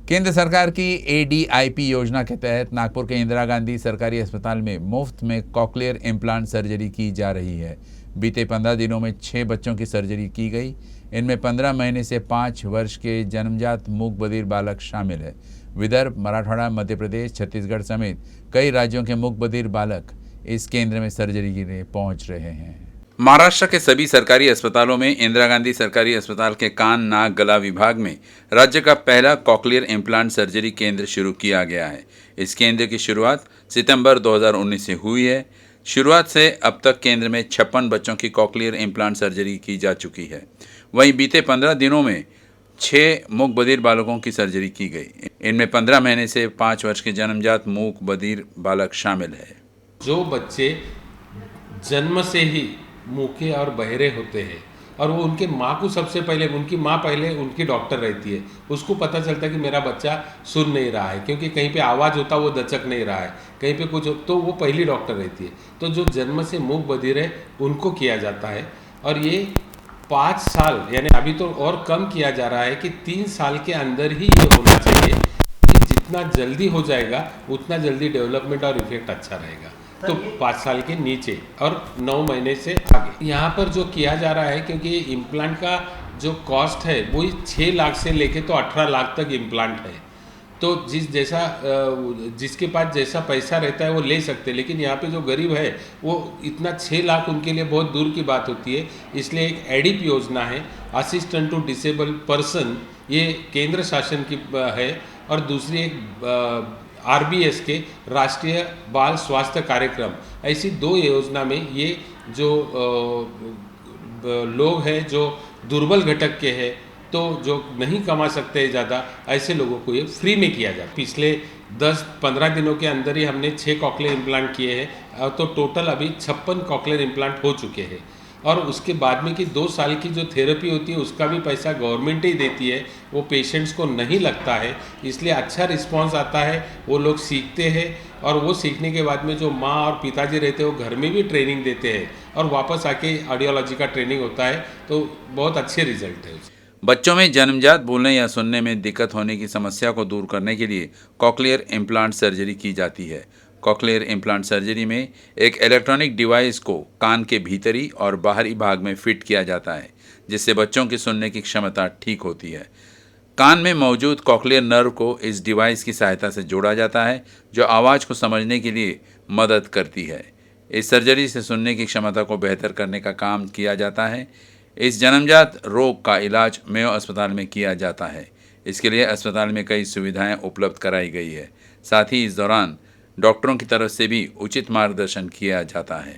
केंद्र सरकार की ADIP योजना के तहत नागपुर के इंदिरा गांधी सरकारी अस्पताल में मुफ्त में कॉकलियर इम्प्लांट सर्जरी की जा रही है। बीते 15 दिनों में 6 बच्चों की सर्जरी की गई। इनमें 15 महीने से 5 वर्ष के जन्मजात मूक बधिर बालक शामिल है। विदर्भ, मराठवाड़ा, मध्य प्रदेश, छत्तीसगढ़ समेत कई राज्यों के मूक बधिर बालक इस केंद्र में सर्जरी के लिए पहुंच रहे हैं। महाराष्ट्र के सभी सरकारी अस्पतालों में इंदिरा गांधी सरकारी अस्पताल के कान, नाक, गला विभाग में राज्य का पहला कॉकलियर इम्प्लांट सर्जरी केंद्र शुरू किया गया है। इस केंद्र की शुरुआत सितंबर 2019 से हुई है। शुरुआत से अब तक केंद्र में 56 बच्चों की कॉकलियर इम्प्लांट सर्जरी की जा चुकी है। वहीं बीते 15 दिनों में 6 मूक बधिर बालकों की सर्जरी की गई। इनमें 15 महीने से 5 वर्ष के जन्मजात मूक बधिर बालक शामिल है। जो बच्चे जन्म से ही मूके और बहरे होते हैं और वो उनके माँ को सबसे पहले उनकी माँ पहले उनकी डॉक्टर रहती है, उसको पता चलता है कि मेरा बच्चा सुन नहीं रहा है, क्योंकि कहीं पे आवाज़ होता वो दचक नहीं रहा है, कहीं पे कुछ, तो वो पहली डॉक्टर रहती है। तो जो जन्म से मूक बधिर है उनको किया जाता है और ये 5 साल यानी अभी तो और कम किया जा रहा है कि 3 साल के अंदर ही ये होना चाहिए कि जितना जल्दी हो जाएगा उतना जल्दी डेवलपमेंट और इफेक्ट अच्छा रहेगा। तो 5 साल के नीचे और 9 महीने से आगे यहाँ पर जो किया जा रहा है, क्योंकि इम्प्लांट का जो कॉस्ट है वो 6 लाख से लेके तो 18 लाख तक इम्प्लांट है। तो जिसके पास जैसा पैसा रहता है वो ले सकते हैं, लेकिन यहाँ पे जो गरीब है वो इतना 6 लाख उनके लिए बहुत दूर की बात होती है। इसलिए एक एडिप योजना है, असिस्टेंट टू डिसेबल पर्सन, ये केंद्र शासन की है, और दूसरी एक RBS के राष्ट्रीय बाल स्वास्थ्य कार्यक्रम, ऐसी 2 योजना में ये जो लोग हैं जो दुर्बल घटक के हैं, तो जो नहीं कमा सकते ज़्यादा, ऐसे लोगों को ये फ्री में किया जाता है। पिछले 10-15 दिनों के अंदर ही हमने 6 कॉकलियर इम्प्लांट किए हैं, तो टोटल अभी 56 कॉकलियर इम्प्लांट हो चुके हैं। और उसके बाद में कि 2 साल की जो थेरेपी होती है उसका भी पैसा गवर्नमेंट ही देती है, वो पेशेंट्स को नहीं लगता है, इसलिए अच्छा रिस्पांस आता है। वो लोग सीखते हैं और वो सीखने के बाद में जो माँ और पिताजी रहते हैं वो घर में भी ट्रेनिंग देते हैं और वापस आके ऑडियोलॉजी का ट्रेनिंग होता है, तो बहुत अच्छे रिजल्ट है। बच्चों में जन्मजात बोलने या सुनने में दिक्कत होने की समस्या को दूर करने के लिए कॉकलियर इम्प्लांट सर्जरी की जाती है। कॉकलियर इम्प्लांट सर्जरी में एक इलेक्ट्रॉनिक डिवाइस को कान के भीतरी और बाहरी भाग में फिट किया जाता है, जिससे बच्चों की सुनने की क्षमता ठीक होती है। कान में मौजूद कॉकलियर नर्व को इस डिवाइस की सहायता से जोड़ा जाता है, जो आवाज़ को समझने के लिए मदद करती है। इस सर्जरी से सुनने की क्षमता को बेहतर करने का काम किया जाता है। इस जन्मजात रोग का इलाज मेयो अस्पताल में किया जाता है। इसके लिए अस्पताल में कई सुविधाएं उपलब्ध कराई गई है। साथ ही इस दौरान डॉक्टरों की तरफ से भी उचित मार्गदर्शन किया जाता है।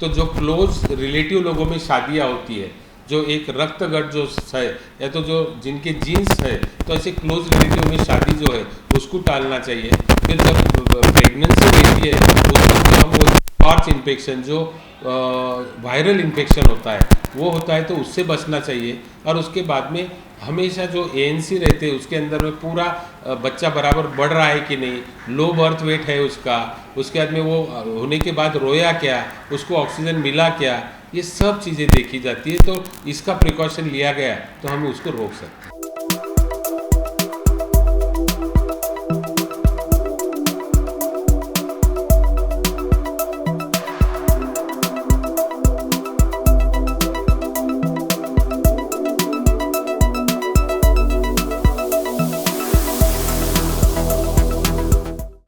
तो जो क्लोज रिलेटिव लोगों में शादियाँ होती है, जो एक रक्तगढ़ जो है या तो जो जिनके जीन्स है, तो ऐसे क्लोज रिलेटिव में शादी जो है उसको टालना चाहिए। फिर जब प्रेगनेंसी रहती है उसमें हम वो टॉर्च इन्फेक्शन जो वायरल इन्फेक्शन होता है वो होता है, तो उससे बचना चाहिए। और उसके बाद में हमेशा जो ANC रहते हैं उसके अंदर में पूरा बच्चा बराबर बढ़ रहा है कि नहीं, लो बर्थ वेट है उसका, उसके बाद में वो होने के बाद रोया क्या, उसको ऑक्सीजन मिला क्या, ये सब चीज़ें देखी जाती है। तो इसका प्रिकॉशन लिया गया तो हम उसको रोक सकते हैं।